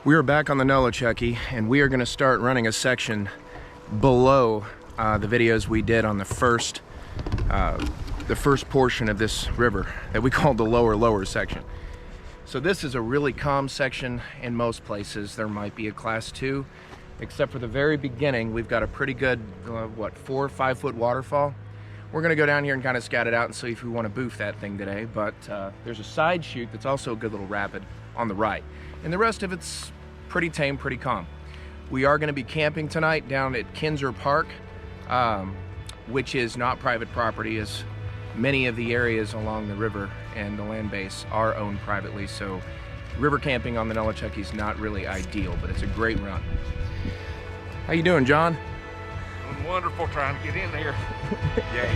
We are back on the Nolichucky, and we are going to start running a section below the videos we did on the first portion of this river that we called the lower section. So this is a really calm section. In most places there might be a class 2, except for the very beginning. We've got a pretty good 4 or 5 foot waterfall. We're going to go down here and kind of scout it out and see if we want to boof that thing today. But there's a side chute that's also a good little rapid on the right, and the rest of it's pretty tame, pretty calm. We are going to be camping tonight down at Kinser Park, which is not private property, as many of the areas along the river and the land base are owned privately. So river camping on the Nolichucky is not really ideal, but it's a great run. How you doing, John? Doing wonderful, trying to get in there. Yay.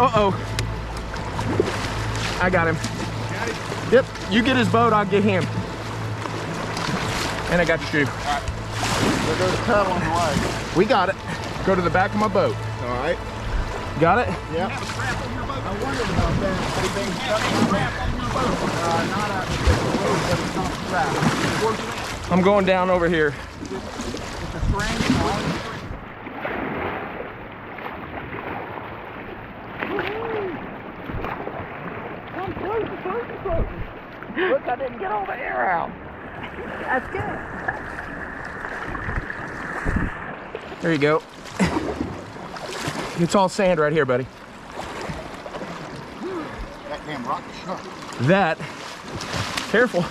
Uh-oh. I got him. Got it? Yep, you get his boat, I'll get him. And I got your shoe. All right. There goes the paddle on the way. We got it. Go to the back of my boat. All right. Got it? Yeah. I wondered about that. Anything stuck on strap on your boat? Not a boat, but it's not strapped. Where's it at? I'm going down over here. It's a string. Look, I didn't get all the air out. That's good. There you go. It's all sand right here, buddy. That damn rock is sharp. That, careful.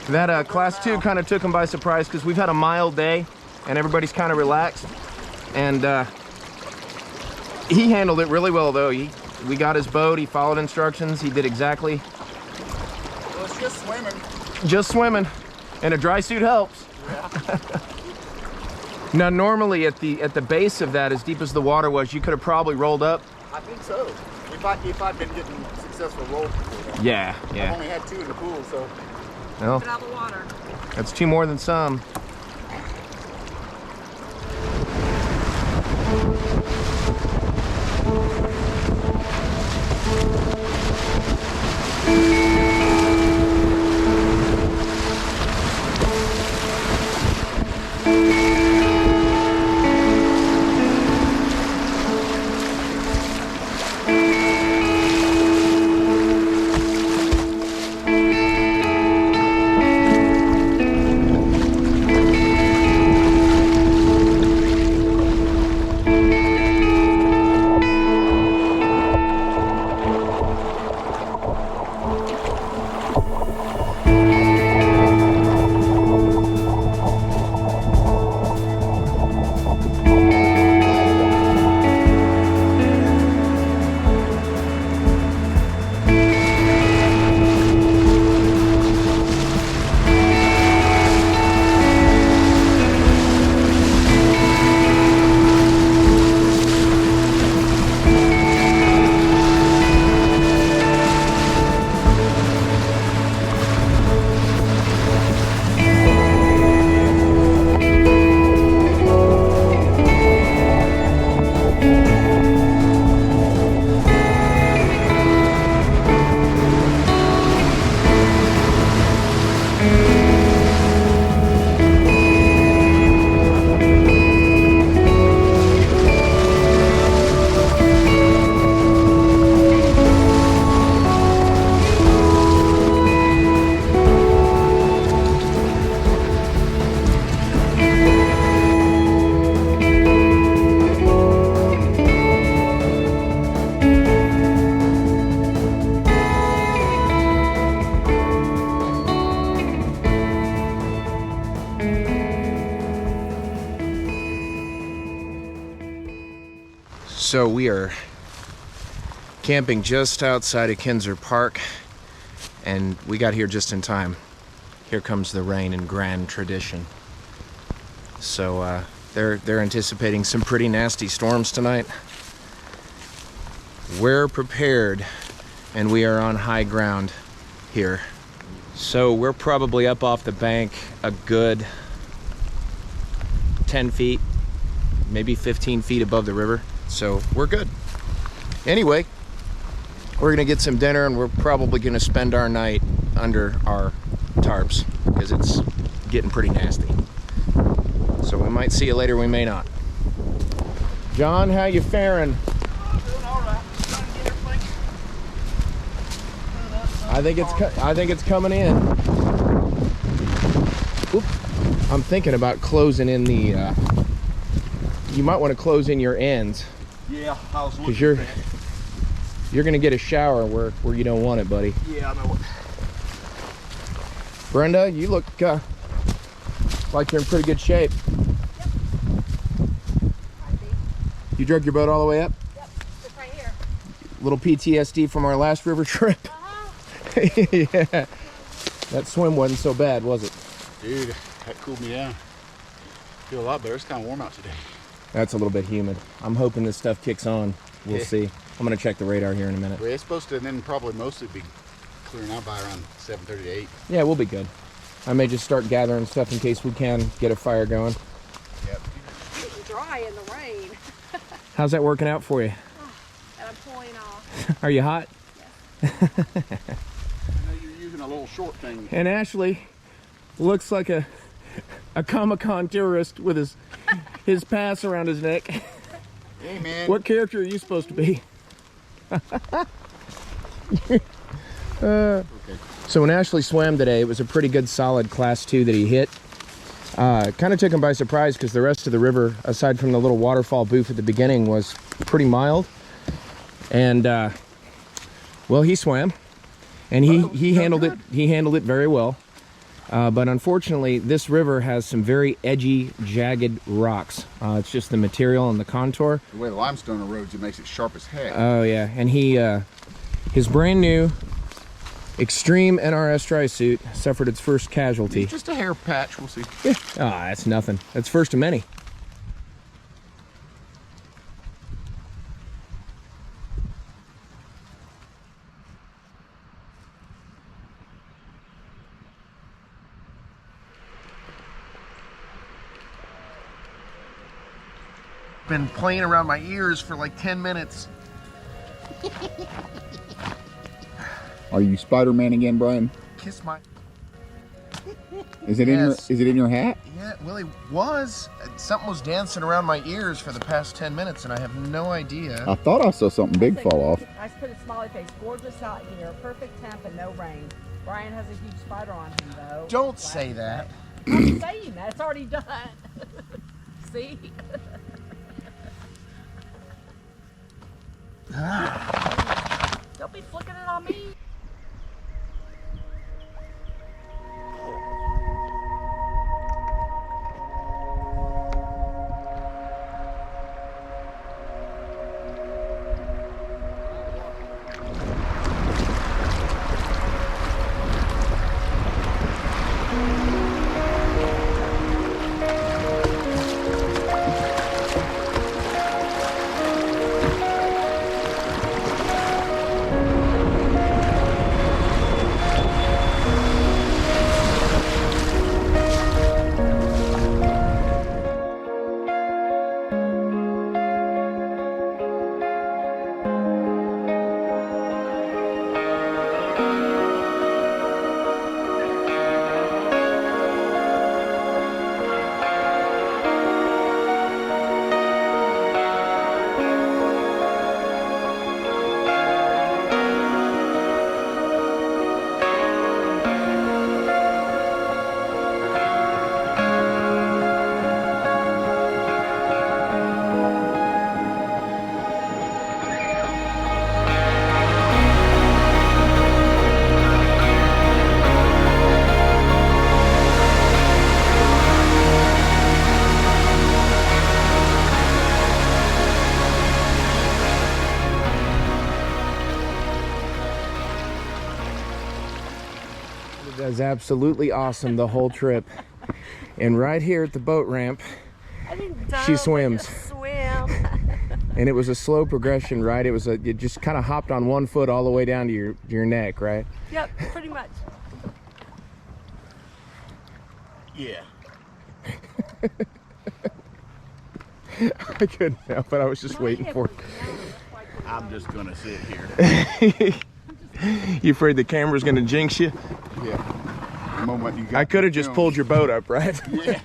That class 2 kind of took him by surprise because we've had a mild day and everybody's kind of relaxed. And he handled it really well though. We got his boat, he followed instructions, he did exactly. Well, it's just swimming. Just swimming, and a dry suit helps. Yeah. Now normally at the base of that, as deep as the water was, you could have probably rolled up. I think so. If I'd been getting successful rolls before that. Yeah, I've yeah. only had 2 in the pool, so. Well, Get out of the water. that's 2 more than some. So we are camping just outside of Kinser Park, and we got here just in time. Here comes the rain in grand tradition. So they're anticipating some pretty nasty storms tonight. We're prepared, and we are on high ground here. So we're probably up off the bank a good 10 feet, maybe 15 feet above the river. So we're good. Anyway, we're gonna get some dinner, and we're probably gonna spend our night under our tarps because it's getting pretty nasty. So we might see you later, we may not. John, how you faring? Doing all right. Trying to get everything. I think it's coming in. Oop. I'm thinking about closing in the. You might want to close in your ends. Yeah, I was looking Because at that. you're gonna get a shower where you don't want it, buddy. Yeah, I know it. Brenda, you look like you're in pretty good shape. You drug your boat all the way up? Yep, just right here. Little PTSD from our last river trip. Yeah, that swim wasn't so bad, was it? Dude, that cooled me down. Feel a lot better. It's kind of warm out today. That's a little bit humid. I'm hoping this stuff kicks on. We'll see. I'm gonna check the radar here in a minute. Well, it's supposed to then probably mostly be clearing out by around 7:30 to 8. Yeah, we'll be good. I may just start gathering stuff in case we can get a fire going. Yep. It's getting dry in the rain. How's that working out for you? And I'm pulling off. Are you hot? I know you're using a little short thing. And Ashley looks like a Comic-Con tourist with his pass around his neck. Hey, man. What character are you supposed to be? Okay. So when Ashley swam today, it was a pretty good solid class 2 that he hit. Kind of took him by surprise because the rest of the river, aside from the little waterfall boof at the beginning, was pretty mild. And well, he swam, and he handled it. He handled it very well. But unfortunately, this river has some very edgy, jagged rocks. It's just the material and the contour. The way the limestone erodes, it makes it sharp as heck. Oh yeah, and his brand new Extreme NRS dry suit suffered its first casualty. Just a hair patch, we'll see. Yeah. Ah, that's nothing. That's first of many. Been playing around my ears for like 10 minutes. Are you Spider-Man again, Brian? Kiss my... Is it Yes. in your hat? Yeah, well, it was. Something was dancing around my ears for the past 10 minutes, and I have no idea. I thought I saw something big fall off. I just put a smiley face. Gorgeous out here. Perfect temp and no rain. Brian has a huge spider on him, though. Don't say that. I'm saying that. It's already done. See? Don't be flicking it on me. It was absolutely awesome the whole trip. And right here at the boat ramp, I didn't She swims. Swim. and it was a slow progression, right? It just kind of hopped on one foot all the way down to your neck, right? Yep, pretty much. Yeah. I couldn't help it. I was just waiting for it. I'm just gonna sit here. You afraid the camera's gonna jinx you? Yeah. The moment you got I could have the just film. pulled your boat up, right? Yeah.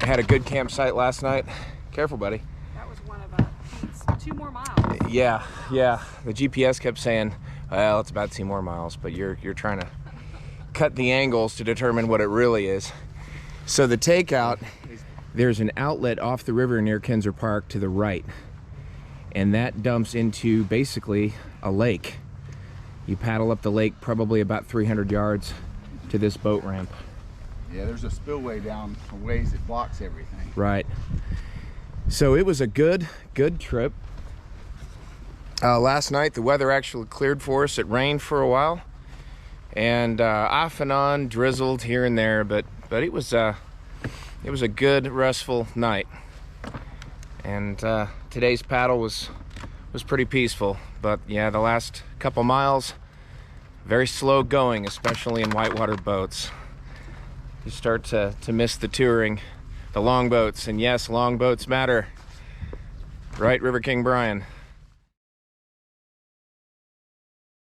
I had a good campsite last night. Careful, buddy. That was one of 2 more miles. Yeah. The GPS kept saying, well, it's about 2 more miles, but you're trying to cut the angles to determine what it really is. So the takeout, there's an outlet off the river near Kinser Park to the right, and that dumps into basically a lake. You paddle up the lake probably about 300 yards to this boat ramp. Yeah, there's a spillway down a ways that blocks everything. Right. So it was a good trip. Last night the weather actually cleared for us. It rained for a while, and off and on drizzled here and there, but it was it was a good, restful night. And today's paddle was pretty peaceful. But yeah, the last couple miles, very slow going, especially in whitewater boats. You start to miss the touring, the long boats. And yes, long boats matter. Right, River King Brian?